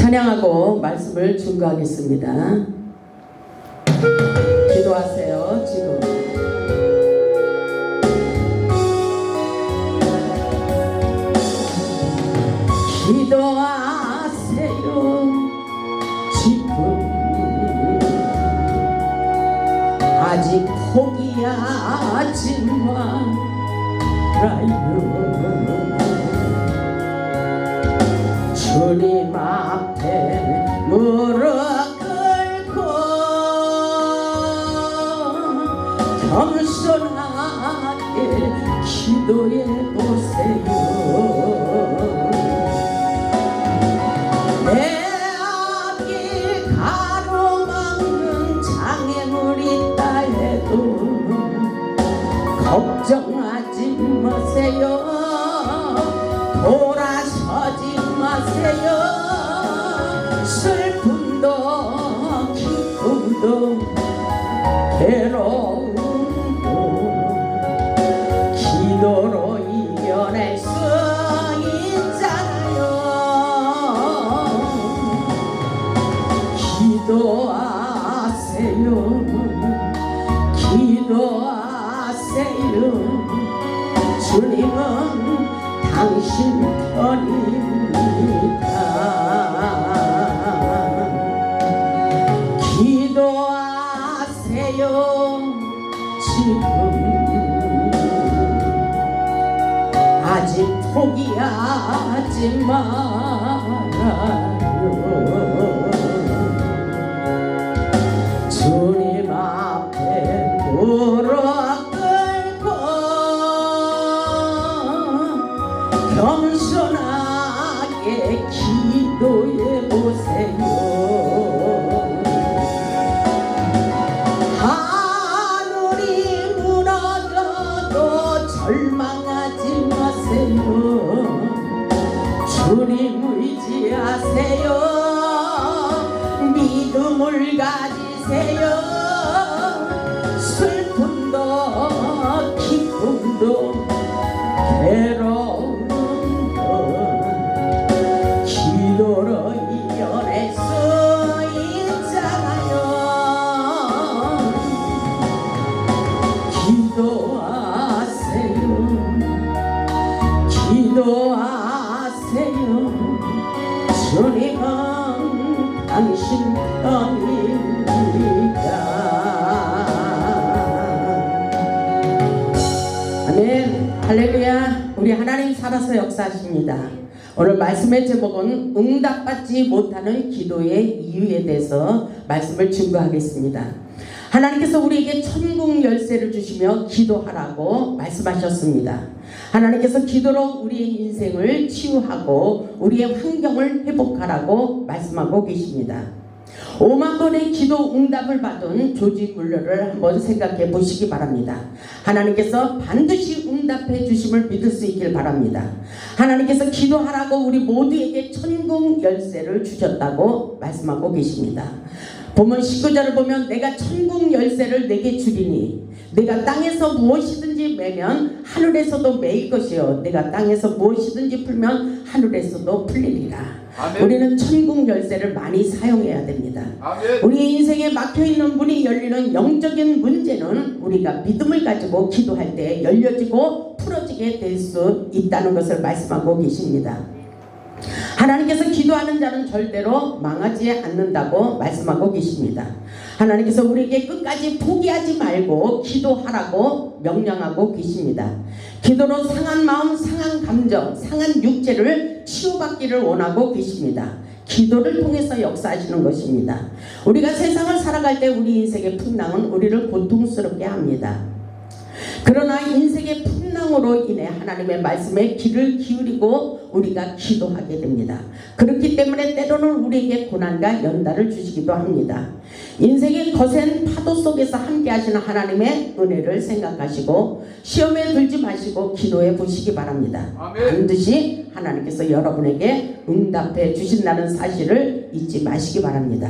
찬양하고 말씀을 증거하겠습니다. 기도하세요. 지금 기도하세요. 지금 아직 포기하지 말아요. 주님 앞에 무릎 꿇고 겸손하게 기도해 보세요. 내 앞길 가로막는 장애물이 있다 해도 걱정하지 마세요. 돌아서지 마세요. 슬픔도 기쁨도 괴로움도 기도로 이겨낼 수 있잖아요. 기도하세요. 기도하세요. 주님은 당신 편입니다. 기도하세요. 지금 아직 포기하지 말아요. 주님 앞에 무릎 꿇고 겸손하게 기도해 보세요. 하늘이 무너져도 절망하지 마세요. 주님 의지하세요. 믿음을 가지세요. 슬픔도 기쁨도 괴로움도 기도로 이겨낼 수 있잖아요. 기도하세요. 기도하세요. 주님은 당신 편입니다. 아멘. 할렐루야. 우리 하나님 살아서 역사하십니다. 오늘 말씀의 제목은 응답받지 못하는 기도의 이유에 대해서 말씀을 증거하겠습니다. 하나님께서 우리에게 천국 열쇠를 주시며 기도하라고 말씀하셨습니다. 하나님께서 기도로 우리의 인생을 치유하고 우리의 환경을 회복하라고 말씀하고 계십니다. 5만 번의 기도 응답을 받은 조지 물러를 한번 생각해 보시기 바랍니다. 하나님께서 반드시 응답해 주심을 믿을 수 있길 바랍니다. 하나님께서 기도하라고 우리 모두에게 천국 열쇠를 주셨다고 말씀하고 계십니다. 본문 19절을 보면 내가 천국 열쇠를 내게 주리니 내가 땅에서 무엇이든지 매면 하늘에서도 매일 것이요 내가 땅에서 무엇이든지 풀면 하늘에서도 풀리리라. 아멘. 우리는 천국 열쇠를 많이 사용해야 됩니다. 아멘. 우리 인생에 막혀있는 문이 열리는 영적인 문제는 우리가 믿음을 가지고 기도할 때 열려지고 풀어지게 될 수 있다는 것을 말씀하고 계십니다. 하나님께서 기도하는 자는 절대로 망하지 않는다고 말씀하고 계십니다. 하나님께서 우리에게 끝까지 포기하지 말고 기도하라고 명령하고 계십니다. 기도로 상한 마음, 상한 감정, 상한 육체를 치유받기를 원하고 계십니다. 기도를 통해서 역사하시는 것입니다. 우리가 세상을 살아갈 때 우리 인생의 풍랑은 우리를 고통스럽게 합니다. 그러나 인생의 풍랑으로 인해 하나님의 말씀에 귀를 기울이고 우리가 기도하게 됩니다. 그렇기 때문에 때로는 우리에게 고난과 연단을 주시기도 합니다. 인생의 거센 파도 속에서 함께 하시는 하나님의 은혜를 생각하시고 시험에 들지 마시고 기도해 보시기 바랍니다. 아멘. 반드시 하나님께서 여러분에게 응답해 주신다는 사실을 잊지 마시기 바랍니다.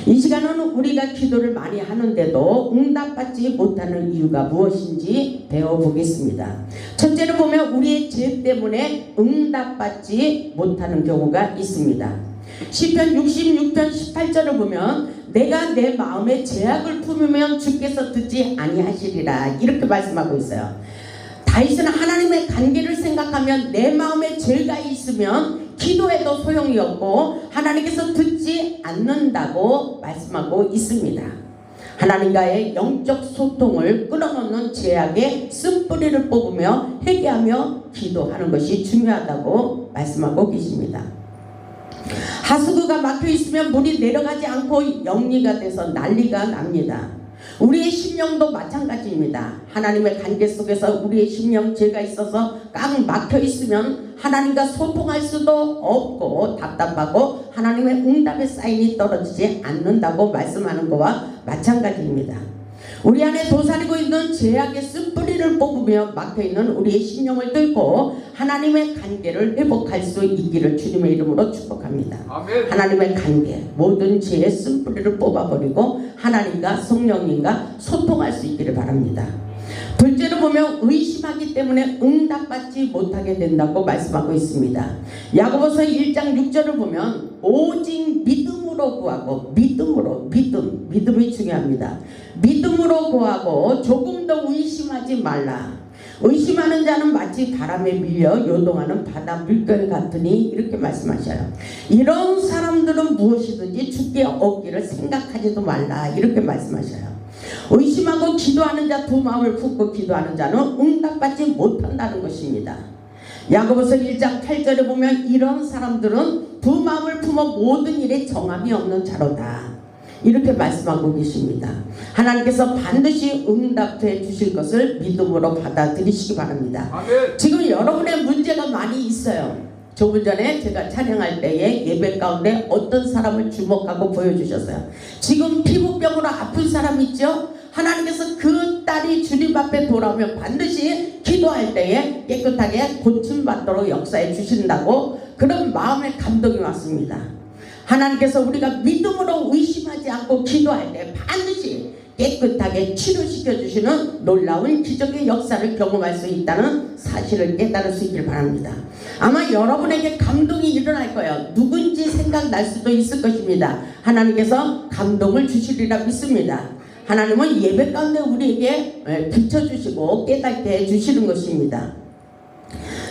이 시간은 우리가 기도를 많이 하는데도 응답받지 못하는 이유가 무엇인지 배워보겠습니다. 첫째로 보면 우리의 죄 때문에 응답받지 못하는 경우가 있습니다. 시편 66편 18절을 보면 내가 내 마음에 죄악을 품으면 주께서 듣지 아니하시리라 이렇게 말씀하고 있어요. 다윗은 하나님의 관계를 생각하면 내 마음에 죄가 있으면 기도해도 소용이 없고 하나님께서 듣지 않는다고 말씀하고 있습니다. 하나님과의 영적 소통을 끊어놓는 죄악의 쓴뿌리를 뽑으며 회개하며 기도하는 것이 중요하다고 말씀하고 계십니다. 하수구가 막혀있으면 물이 내려가지 않고 영리가 돼서 난리가 납니다. 우리의 심령도 마찬가지입니다. 하나님의 관계 속에서 우리의 심령 죄가 있어서 꽉 막혀있으면 하나님과 소통할 수도 없고 답답하고 하나님의 응답의 사인이 떨어지지 않는다고 말씀하는 것과 마찬가지입니다. 우리 안에 도사리고 있는 죄악의 쓴뿌리를 뽑으며 막혀있는 우리의 심령을 뚫고 하나님의 관계를 회복할 수 있기를 주님의 이름으로 축복합니다. 아멘. 하나님의 관계, 모든 죄의 쓴뿌리를 뽑아버리고 하나님과 성령님과 소통할 수 있기를 바랍니다. 둘째로 보면 의심하기 때문에 응답받지 못하게 된다고 말씀하고 있습니다. 야고보서 1장 6절을 보면 오직 믿음으로 구하고 믿음이 중요합니다. 믿음으로 구하고 조금 더 의심하지 말라. 의심하는 자는 마치 바람에 밀려 요동하는 바다 물결 같으니 이렇게 말씀하셔요. 이런 사람들은 무엇이든지 주께 얻기를 생각하지도 말라 이렇게 말씀하셔요. 의심하고 기도하는 자 두 마음을 품고 기도하는 자는 응답받지 못한다는 것입니다. 야고보서 1장 8절에 보면 이런 사람들은 두 마음을 품어 모든 일에 정함이 없는 자로다 이렇게 말씀하고 계십니다. 하나님께서 반드시 응답해 주실 것을 믿음으로 받아들이시기 바랍니다. 아멘. 지금 여러분의 문제가 많이 있어요. 조금 전에 제가 찬양할 때에 예배 가운데 어떤 사람을 주목하고 보여주셨어요. 지금 피부병으로 아픈 사람 있죠? 하나님께서 그 딸이 주님 앞에 돌아오면 반드시 기도할 때에 깨끗하게 고침받도록 역사해 주신다고 그런 마음의 감동이 왔습니다. 하나님께서 우리가 믿음으로 의심하지 않고 기도할 때 반드시 깨끗하게 치료시켜 주시는 놀라운 기적의 역사를 경험할 수 있다는 사실을 깨달을 수 있길 바랍니다. 아마 여러분에게 감동이 일어날 거예요. 누군지 생각날 수도 있을 것입니다. 하나님께서 감동을 주시리라 믿습니다. 하나님은 예배 가운데 우리에게 비춰주시고 깨닫게 해주시는 것입니다.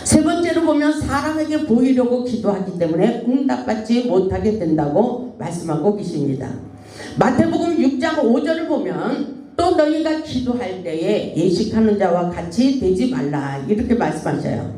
세 번째로 보면 사람에게 보이려고 기도하기 때문에 응답받지 못하게 된다고 말씀하고 계십니다. 마태복음 6장 5절을 보면 또 너희가 기도할 때에 예식하는 자와 같이 되지 말라 이렇게 말씀하셔요.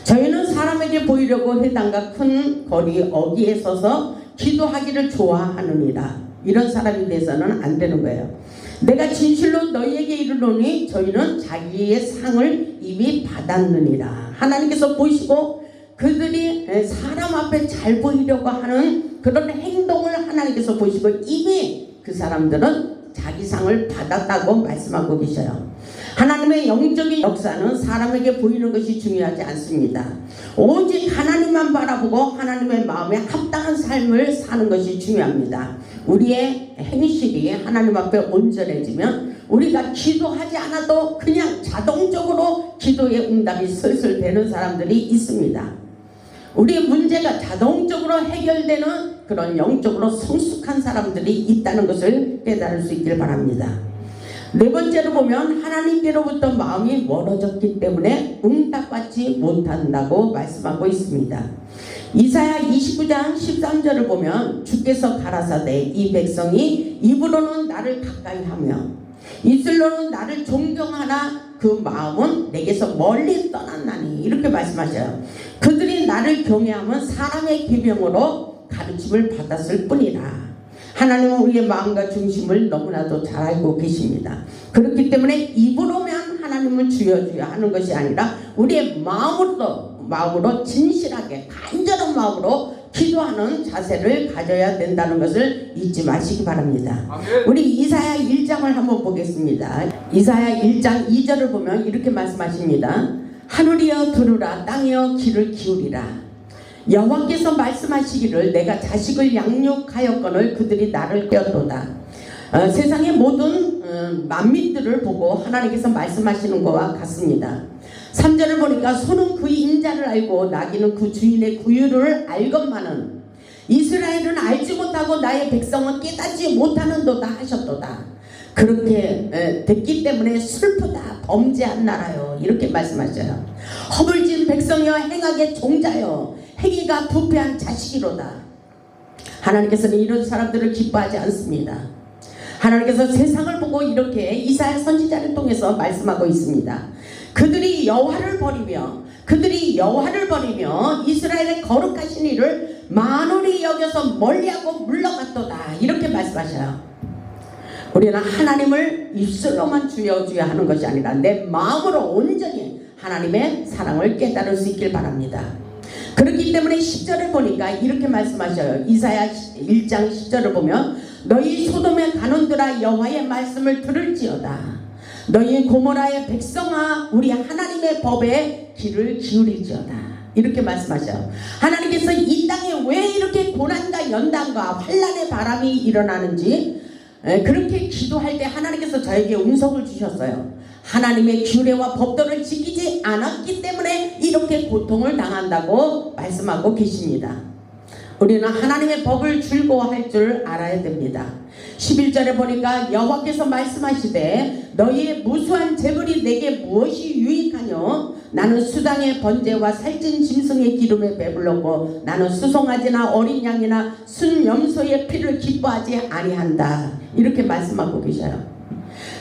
저희는 사람에게 보이려고 회당과 큰 거리 어귀에 서서 기도하기를 좋아하느니라. 이런 사람이 돼서는 안 되는 거예요. 내가 진실로 너희에게 이르노니 저희는 자기의 상을 이미 받았느니라. 하나님께서 보시고 그들이 사람 앞에 잘 보이려고 하는 그런 행동을 하나님께서 보시고 이미 그 사람들은 자기 상을 받았다고 말씀하고 계셔요. 하나님의 영적인 역사는 사람에게 보이는 것이 중요하지 않습니다. 오직 하나님만 바라보고 하나님의 마음에 합당한 삶을 사는 것이 중요합니다. 우리의 행실이 하나님 앞에 온전해지면 우리가 기도하지 않아도 그냥 자동적으로 기도의 응답이 슬슬 되는 사람들이 있습니다. 우리의 문제가 자동적으로 해결되는 그런 영적으로 성숙한 사람들이 있다는 것을 깨달을 수 있길 바랍니다. 네 번째로 보면 하나님께로부터 마음이 멀어졌기 때문에 응답받지 못한다고 말씀하고 있습니다. 이사야 29장 13절을 보면 주께서 가라사대 이 백성이 입으로는 나를 가까이 하며 입술로는 나를 존경하나 그 마음은 내게서 멀리 떠났나니 이렇게 말씀하셔요. 그들이 나를 경외하면 사람의 계명으로 가르침을 받았을 뿐이라. 하나님은 우리의 마음과 중심을 너무나도 잘 알고 계십니다. 그렇기 때문에 입으로만 하나님을 주여 주여 하는 것이 아니라 우리의 마음으로 진실하게 간절한 마음으로 기도하는 자세를 가져야 된다는 것을 잊지 마시기 바랍니다. 아멘. 우리 이사야 1장을 한번 보겠습니다. 이사야 1장 2절을 보면 이렇게 말씀하십니다. 하늘이여 들으라 땅이여 귀를 기울이라. 여호와께서 말씀하시기를 내가 자식을 양육하였거늘 그들이 나를 떼었도다. 세상의 모든 만민들을 보고 하나님께서 말씀하시는 것과 같습니다. 3절을 보니까 소는 그 인자를 알고 나귀는 그 주인의 구유를 알건만은 이스라엘은 알지 못하고 나의 백성은 깨닫지 못하는도다 하셨도다. 그렇게 됐기 때문에 슬프다 범죄한 나라요 이렇게 말씀하셔요. 허물진 백성이여 행악의 종자여 행위가 부패한 자식이로다. 하나님께서는 이런 사람들을 기뻐하지 않습니다. 하나님께서 세상을 보고 이렇게 이사야 선지자를 통해서 말씀하고 있습니다. 그들이 여호와를 버리며 이스라엘의 거룩하신 이를 만홀히 여겨서 멀리하고 물러갔도다 이렇게 말씀하셔요. 우리는 하나님을 입술로만 주여 주여 하는 것이 아니라 내 마음으로 온전히 하나님의 사랑을 깨달을 수 있길 바랍니다. 그렇기 때문에 10절을 보니까 이렇게 말씀하셔요. 이사야 1장 10절을 보면 너희 소돔의 간원들아 여호와의 말씀을 들을지어다. 너희 고모라의 백성아 우리 하나님의 법에 귀를 기울일지어다. 이렇게 말씀하셔요. 하나님께서 이 땅에 왜 이렇게 고난과 연단과 환난의 바람이 일어나는지 그렇게 기도할 때 하나님께서 저에게 운석을 주셨어요. 하나님의 규례와 법도를 지키지 않았기 때문에 이렇게 고통을 당한다고 말씀하고 계십니다. 우리는 하나님의 법을 즐거워할 줄 알아야 됩니다. 11절에 보니까 여호와께서 말씀하시되 너희의 무수한 재물이 내게 무엇이 유익하뇨? 나는 수당의 번제와 살찐 짐승의 기름에 배불렀고 나는 수송아지나 어린 양이나 순염소의 피를 기뻐하지 아니한다. 이렇게 말씀하고 계셔요.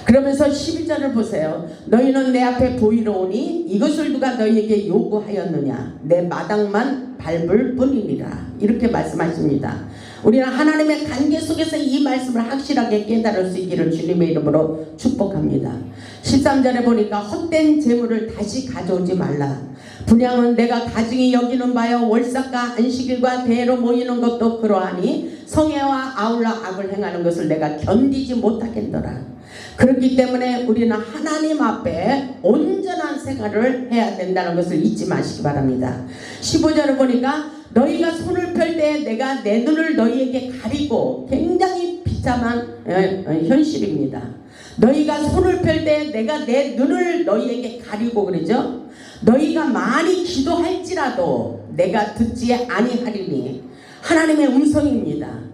그러면서 12절을 보세요. 너희는 내 앞에 보이러 오니 이것을 누가 너희에게 요구하였느냐? 내 마당만 밟을 뿐이니라. 이렇게 말씀하십니다. 우리는 하나님의 관계 속에서 이 말씀을 확실하게 깨달을 수 있기를 주님의 이름으로 축복합니다. 13절에 보니까 헛된 재물을 다시 가져오지 말라. 분양은 내가 가증히 여기는 바여 월삭과 안식일과 대회로 모이는 것도 그러하니 성애와 아울러 악을 행하는 것을 내가 견디지 못하겠노라. 그렇기 때문에 우리는 하나님 앞에 온전한 생활을 해야 된다는 것을 잊지 마시기 바랍니다. 15절을 보니까 너희가 손을 펼 때 내가 내 눈을 너희에게 가리고, 굉장히 비참한 현실입니다. 너희가 손을 펼 때 내가 내 눈을 너희에게 가리고 그러죠. 너희가 많이 기도할지라도 내가 듣지 아니하리니, 하나님의 음성입니다.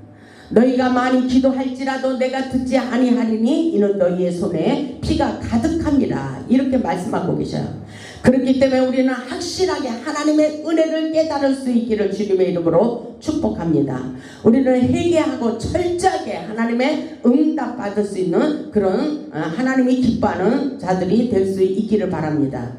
너희가 많이 기도할지라도 내가 듣지 아니하리니 이는 너희의 손에 피가 가득함이라. 이렇게 말씀하고 계셔요. 그렇기 때문에 우리는 확실하게 하나님의 은혜를 깨달을 수 있기를 주님의 이름으로 축복합니다. 우리는 회개하고 철저하게 하나님의 응답 받을 수 있는 그런 하나님이 기뻐하는 자들이 될 수 있기를 바랍니다.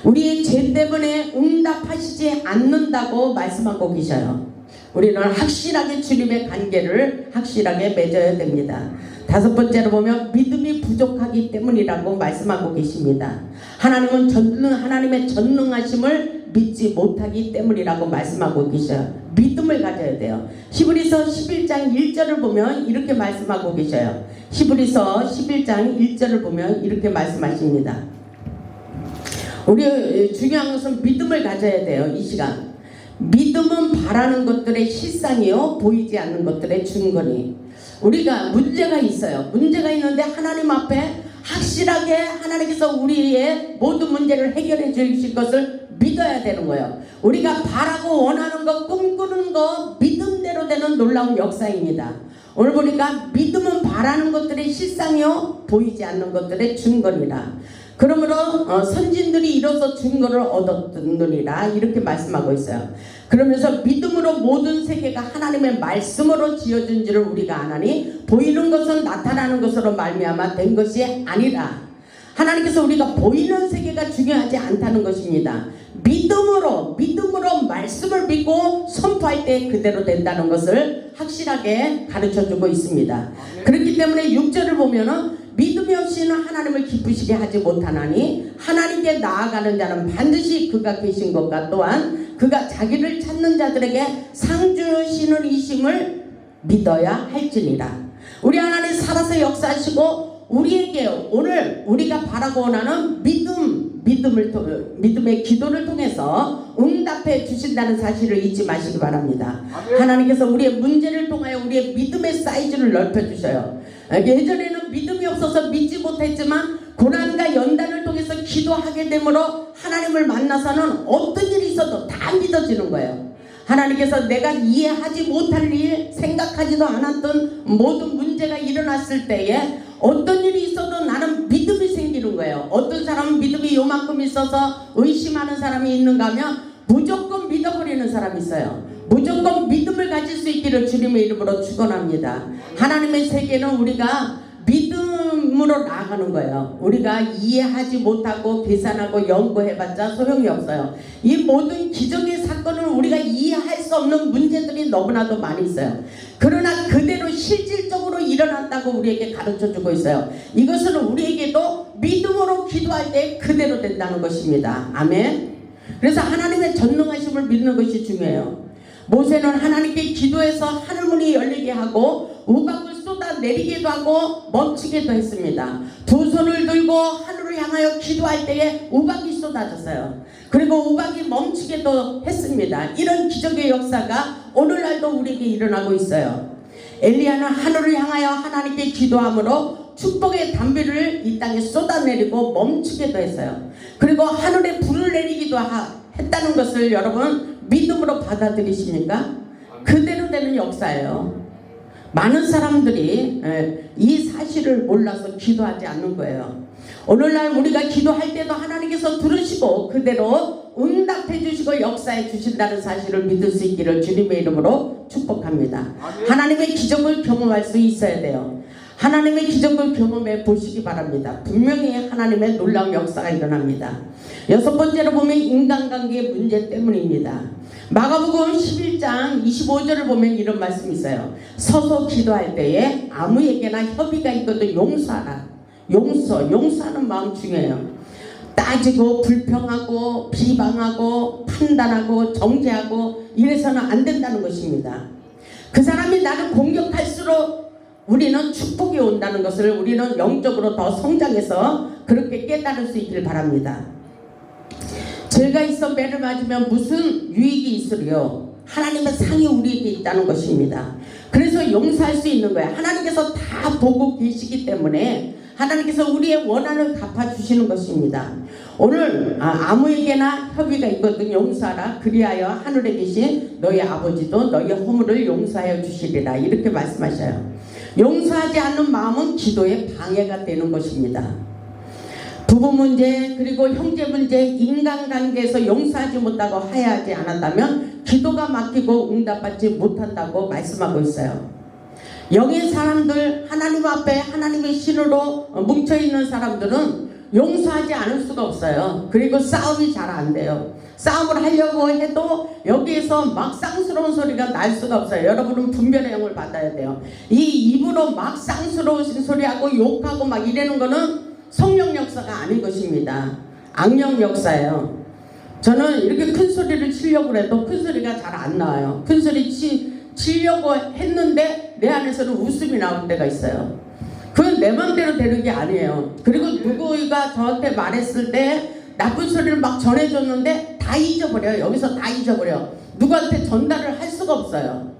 우리의 죄 때문에 응답하시지 않는다고 말씀하고 계셔요. 우리는 확실하게 주님의 관계를 확실하게 맺어야 됩니다. 다섯 번째로 보면 믿음이 부족하기 때문이라고 말씀하고 계십니다. 하나님의 전능하심을 믿지 못하기 때문이라고 말씀하고 계셔요. 믿음을 가져야 돼요. 히브리서 11장 1절을 보면 이렇게 말씀하고 계셔요. 히브리서 11장 1절을 보면 이렇게 말씀하십니다. 우리 중요한 것은 믿음을 가져야 돼요. 이 시간 믿음은 바라는 것들의 실상이요 보이지 않는 것들의 증거니. 우리가 문제가 있어요. 문제가 있는데 하나님 앞에 확실하게 하나님께서 우리의 모든 문제를 해결해 주실 것을 믿어야 되는 거예요. 우리가 바라고 원하는 것, 꿈꾸는 것 믿음대로 되는 놀라운 역사입니다. 오늘 보니까 믿음은 바라는 것들의 실상이요 보이지 않는 것들의 증거니라. 그러므로 선진들이 이로써 증거를 얻었느니라. 이렇게 말씀하고 있어요. 그러면서 믿음으로 모든 세계가 하나님의 말씀으로 지어진 줄을 우리가 아나니 보이는 것은 나타나는 것으로 말미암아 된 것이 아니라. 하나님께서 우리가 보이는 세계가 중요하지 않다는 것입니다. 믿음으로 말씀을 믿고 선포할 때 그대로 된다는 것을 확실하게 가르쳐주고 있습니다. 그렇기 때문에 6절을 보면은 믿음이 없이는 하나님을 기쁘시게 하지 못하나니 하나님께 나아가는 자는 반드시 그가 계신 것과 또한 그가 자기를 찾는 자들에게 상 주시는 이심을 믿어야 할지니라. 우리 하나님 살아서 역사하시고 우리에게 오늘 우리가 바라고 원하는 믿음의 기도를 통해서 응답해 주신다는 사실을 잊지 마시기 바랍니다. 하나님께서 우리의 문제를 통하여 우리의 믿음의 사이즈를 넓혀 주셔요. 예전에는 믿음이 없어서 믿지 못했지만 고난과 연단을 통해서 기도하게 되므로 하나님을 만나서는 어떤 일이 있어도 다 믿어지는 거예요. 하나님께서 내가 이해하지 못할 일, 생각하지도 않았던 모든 문제가 일어났을 때에 어떤 일이 있어도 나는 믿음이 생기는 거예요. 어떤 사람은 믿음이 요만큼 있어서 의심하는 사람이 있는가 하면 무조건 믿어버리는 사람이 있어요. 무조건 믿음을 가질 수 있기를 주님의 이름으로 축원합니다. 하나님의 세계는 우리가 믿음으로 나아가는 거예요. 우리가 이해하지 못하고 계산하고 연구해봤자 소용이 없어요. 이 모든 기적의 사건은 우리가 이해할 수 없는 문제들이 너무나도 많이 있어요. 그러나 그대로 실질적으로 일어난다고 우리에게 가르쳐주고 있어요. 이것은 우리에게도 믿음으로 기도할 때 그대로 된다는 것입니다. 아멘. 그래서 하나님의 전능하심을 믿는 것이 중요해요. 모세는 하나님께 기도해서 하늘문이 열리게 하고 우박을 쏟아내리기도 하고 멈추기도 했습니다. 두 손을 들고 하늘을 향하여 기도할 때에 우박이 쏟아졌어요. 그리고 우박이 멈추기도 했습니다. 이런 기적의 역사가 오늘날도 우리에게 일어나고 있어요. 엘리야는 하늘을 향하여 하나님께 기도함으로 축복의 단비를 이 땅에 쏟아내리고 멈추기도 했어요. 그리고 하늘에 불을 내리기도 했다는 것을 여러분 믿음으로 받아들이십니까? 그대로 되는 역사예요. 많은 사람들이 이 사실을 몰라서 기도하지 않는 거예요. 오늘날 우리가 기도할 때도 하나님께서 들으시고 그대로 응답해 주시고 역사해 주신다는 사실을 믿을 수 있기를 주님의 이름으로 축복합니다. 하나님의 기적을 경험할 수 있어야 돼요. 하나님의 기적을 경험해 보시기 바랍니다. 분명히 하나님의 놀라운 역사가 일어납니다. 여섯 번째로 보면 인간관계의 문제 때문입니다. 마가복음 11장 25절을 보면 이런 말씀이 있어요. 서서 기도할 때에 아무에게나 협의가 있거든 용서하라. 용서하는 마음 중요해요. 따지고 불평하고 비방하고 판단하고 정죄하고 이래서는 안 된다는 것입니다. 그 사람이 나를 공격할수록 우리는 축복이 온다는 것을 우리는 영적으로 더 성장해서 그렇게 깨달을 수 있길 바랍니다. 죄가 있어 매를 맞으면 무슨 유익이 있으리요? 하나님의 상이 우리에게 있다는 것입니다. 그래서 용서할 수 있는 거예요. 하나님께서 다 보고 계시기 때문에 하나님께서 우리의 원한을 갚아주시는 것입니다. 오늘 아무에게나 협의가 있거든 용서하라. 그리하여 하늘에 계신 너희 아버지도 너희 허물을 용서하여 주시리라. 이렇게 말씀하셔요. 용서하지 않는 마음은 기도에 방해가 되는 것입니다. 부부 문제 그리고 형제 문제 인간관계에서 용서하지 못하고 화해하지 않았다면 기도가 막히고 응답받지 못한다고 말씀하고 있어요. 영의 사람들 하나님 앞에 하나님의 신으로 뭉쳐있는 사람들은 용서하지 않을 수가 없어요. 그리고 싸움이 잘 안 돼요. 싸움을 하려고 해도 여기에서 막 쌍스러운 소리가 날 수가 없어요. 여러분은 분별의 영을 받아야 돼요. 이 입으로 막 쌍스러운 소리하고 욕하고 막 이러는 거는 성령 역사가 아닌 것입니다. 악령 역사예요. 저는 이렇게 큰 소리를 치려고 해도 큰 소리가 잘 안 나와요. 큰 소리 치려고 했는데 내 안에서는 웃음이 나올 때가 있어요. 그건 내 맘대로 되는 게 아니에요. 그리고 누구가 저한테 말했을 때 나쁜 소리를 막 전해줬는데 다 잊어버려요. 여기서 다 잊어버려. 누구한테 전달을 할 수가 없어요.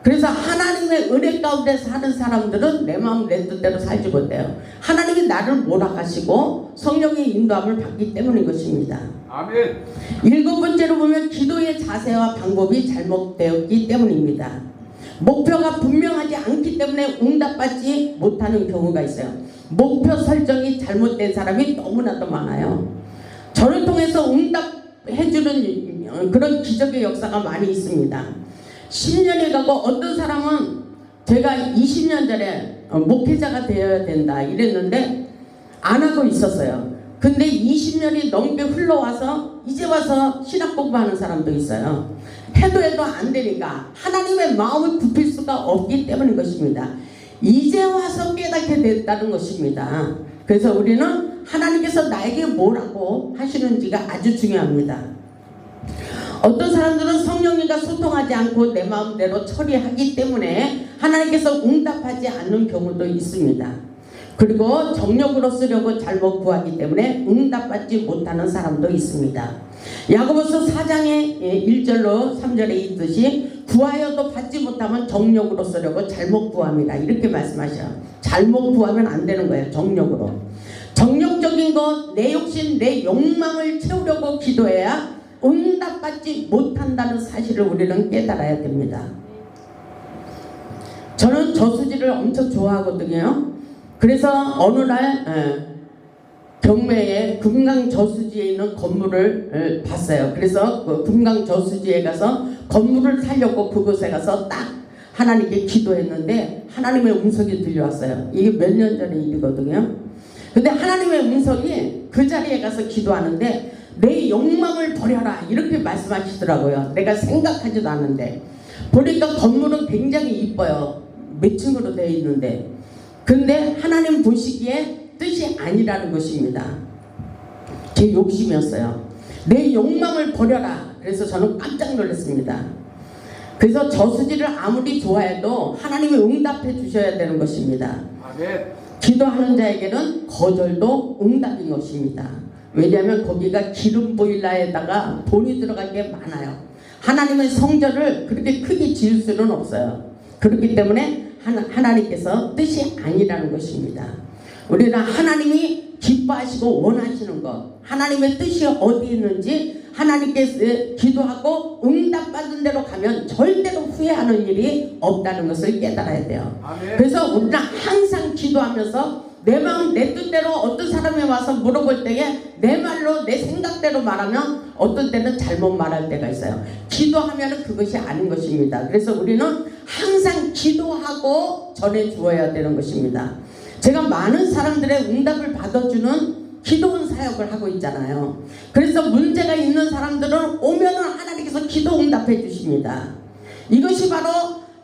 그래서 하나님의 은혜 가운데 사는 사람들은 내 마음 내 뜻대로 살지 못해요. 하나님이 나를 몰아가시고 성령의 인도함을 받기 때문인 것입니다. 아멘. 일곱 번째로 보면 기도의 자세와 방법이 잘못되었기 때문입니다. 목표가 분명하지 않기 때문에 응답받지 못하는 경우가 있어요. 목표 설정이 잘못된 사람이 너무나도 많아요. 저를 통해서 응답해주는 그런 기적의 역사가 많이 있습니다. 10년이 가고 어떤 사람은 제가 20년 전에 목회자가 되어야 된다 이랬는데 안 하고 있었어요. 근데 20년이 넘게 흘러와서 이제 와서 신학 공부하는 사람도 있어요. 해도 안 되니까 하나님의 마음을 굽힐 수가 없기 때문인 것입니다. 이제 와서 깨닫게 됐다는 것입니다. 그래서 우리는 하나님께서 나에게 뭐라고 하시는지가 아주 중요합니다. 어떤 사람들은 성령님과 소통하지 않고 내 마음대로 처리하기 때문에 하나님께서 응답하지 않는 경우도 있습니다. 그리고 정력으로 쓰려고 잘못 구하기 때문에 응답받지 못하는 사람도 있습니다. 야고보서 4장의 1절로 3절에 있듯이 구하여도 받지 못하면 정력으로 쓰려고 잘못 구함이라 이렇게 말씀하셔요. 잘못 구하면 안 되는 거예요. 정력으로. 정력적인 것, 내 욕심, 내 욕망을 채우려고 기도해야 응답받지 못한다는 사실을 우리는 깨달아야 됩니다. 저는 저수지를 엄청 좋아하거든요. 그래서 어느 날 경매에 금강 저수지에 있는 건물을 봤어요. 그래서 그 금강 저수지에 가서 건물을 사려고 그곳에 가서 딱 하나님께 기도했는데 하나님의 음성이 들려왔어요. 이게 몇 년 전의 일이거든요. 근데 하나님의 음성이 그 자리에 가서 기도하는데 내 욕망을 버려라 이렇게 말씀하시더라고요. 내가 생각하지도 않은데 보니까 건물은 굉장히 이뻐요. 몇 층으로 되어 있는데 근데 하나님 보시기에 뜻이 아니라는 것입니다. 제 욕심이었어요. 내 욕망을 버려라. 그래서 저는 깜짝 놀랐습니다. 그래서 저수지를 아무리 좋아해도 하나님이 응답해 주셔야 되는 것입니다. 기도하는 자에게는 거절도 응답인 것입니다. 왜냐하면 거기가 기름 보일러에다가 돈이 들어갈 게 많아요. 하나님의 성전을 그렇게 크게 지을 수는 없어요. 그렇기 때문에 하나님께서 뜻이 아니라는 것입니다. 우리는 하나님이 기뻐하시고 원하시는 것, 하나님의 뜻이 어디 있는지 하나님께서 기도하고 응답받은 대로 가면 절대로 후회하는 일이 없다는 것을 깨달아야 돼요. 아멘. 그래서 우리는 항상 기도하면서 내 마음 내 뜻대로 어떤 사람이 와서 물어볼 때에 내 말로 내 생각대로 말하면 어떤 때는 잘못 말할 때가 있어요. 기도하면 그것이 아닌 것입니다. 그래서 우리는 항상 기도하고 전해 주어야 되는 것입니다. 제가 많은 사람들의 응답을 받아주는 기도원 사역을 하고 있잖아요. 그래서 문제가 있는 사람들은 오면은 하나님께서 기도 응답해 주십니다. 이것이 바로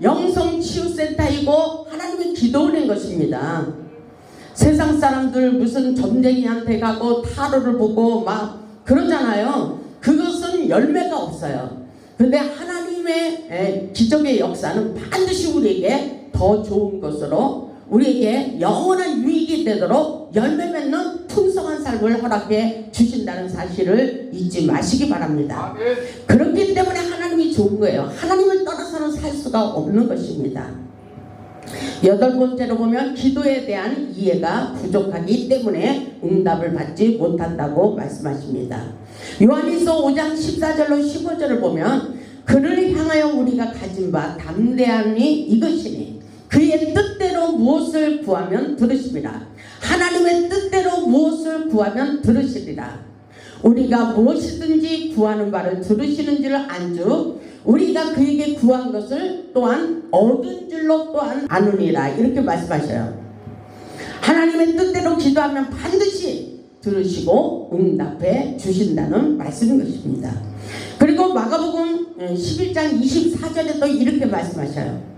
영성치유센터이고 하나님의 기도원인 것입니다. 세상 사람들 무슨 점쟁이한테 가고 타로를 보고 막 그러잖아요. 그것은 열매가 없어요. 근데 하나님의 기적의 역사는 반드시 우리에게 더 좋은 것으로 우리에게 영원한 유익이 되도록 열매 맺는 풍성한 삶을 허락해 주신다는 사실을 잊지 마시기 바랍니다. 아멘. 그렇기 때문에 하나님이 좋은 거예요. 하나님을 떠나서는 살 수가 없는 것입니다. 8번째로 보면 기도에 대한 이해가 부족하기 때문에 응답을 받지 못한다고 말씀하십니다. 요한일서 5장 14절로 15절을 보면 그를 향하여 우리가 가진 바 담대함이 이것이니 그의 뜻대로 무엇을 구하면 들으시리라. 하나님의 뜻대로 무엇을 구하면 들으시리라. 우리가 무엇이든지 구하는 바를 들으시는 줄 안즉 우리가 그에게 구한 것을 또한 얻은 줄로 또한 아느니라. 이렇게 말씀하셔요. 하나님의 뜻대로 기도하면 반드시 들으시고 응답해 주신다는 말씀인 것입니다. 그리고 마가복음 11장 24절에도 이렇게 말씀하셔요.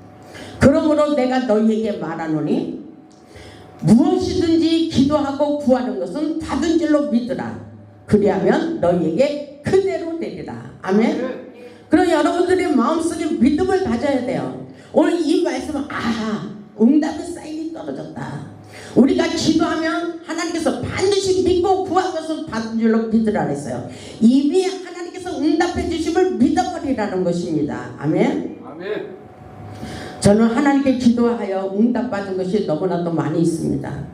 그러므로 내가 너희에게 말하노니 무엇이든지 기도하고 구하는 것은 받은 줄로 믿으라. 그리하면 너희에게 그대로 되리라. 아멘. 그럼 여러분들의 마음속에 믿음을 가져야 돼요. 오늘 이 말씀은 응답의 사인이 떨어졌다. 우리가 기도하면 하나님께서 반드시 믿고 구한 것을 받은 줄로 믿으라 했어요. 이미 하나님께서 응답해 주심을 믿어버리라는 것입니다. 아멘. 아멘. 저는 하나님께 기도하여 응답받은 것이 너무나도 많이 있습니다.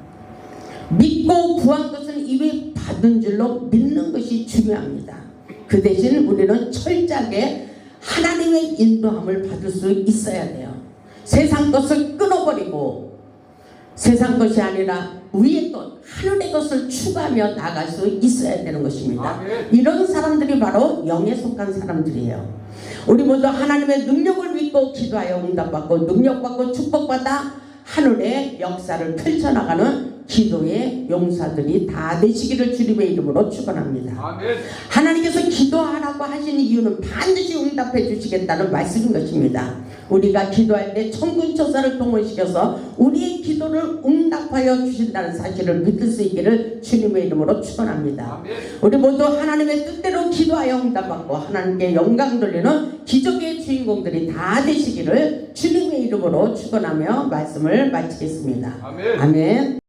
믿고 구한 것은 이미 받은 줄로 믿는 것이 중요합니다. 그 대신 우리는 철저하게 하나님의 인도함을 받을 수 있어야 돼요. 세상 것을 끊어버리고 세상 것이 아니라 위의 것, 하늘의 것을 추구하며 나갈 수 있어야 되는 것입니다. 이런 사람들이 바로 영에 속한 사람들이에요. 우리 모두 하나님의 능력을 믿고 기도하여 응답받고 능력받고 축복받아 하늘의 역사를 펼쳐나가는 기도의 용사들이 다 되시기를 주님의 이름으로 축원합니다. 아멘. 하나님께서 기도하라고 하신 이유는 반드시 응답해 주시겠다는 말씀인 것입니다. 우리가 기도할 때 천군천사를 동원시켜서 우리의 기도를 응답하여 주신다는 사실을 믿을 수 있기를 주님의 이름으로 축원합니다. 아멘. 우리 모두 하나님의 뜻대로 기도하여 응답받고 하나님께 영광 돌리는 기적의 주인공들이 다 되시기를 주님의 이름으로 축원하며 말씀을 마치겠습니다. 아멘. 아멘.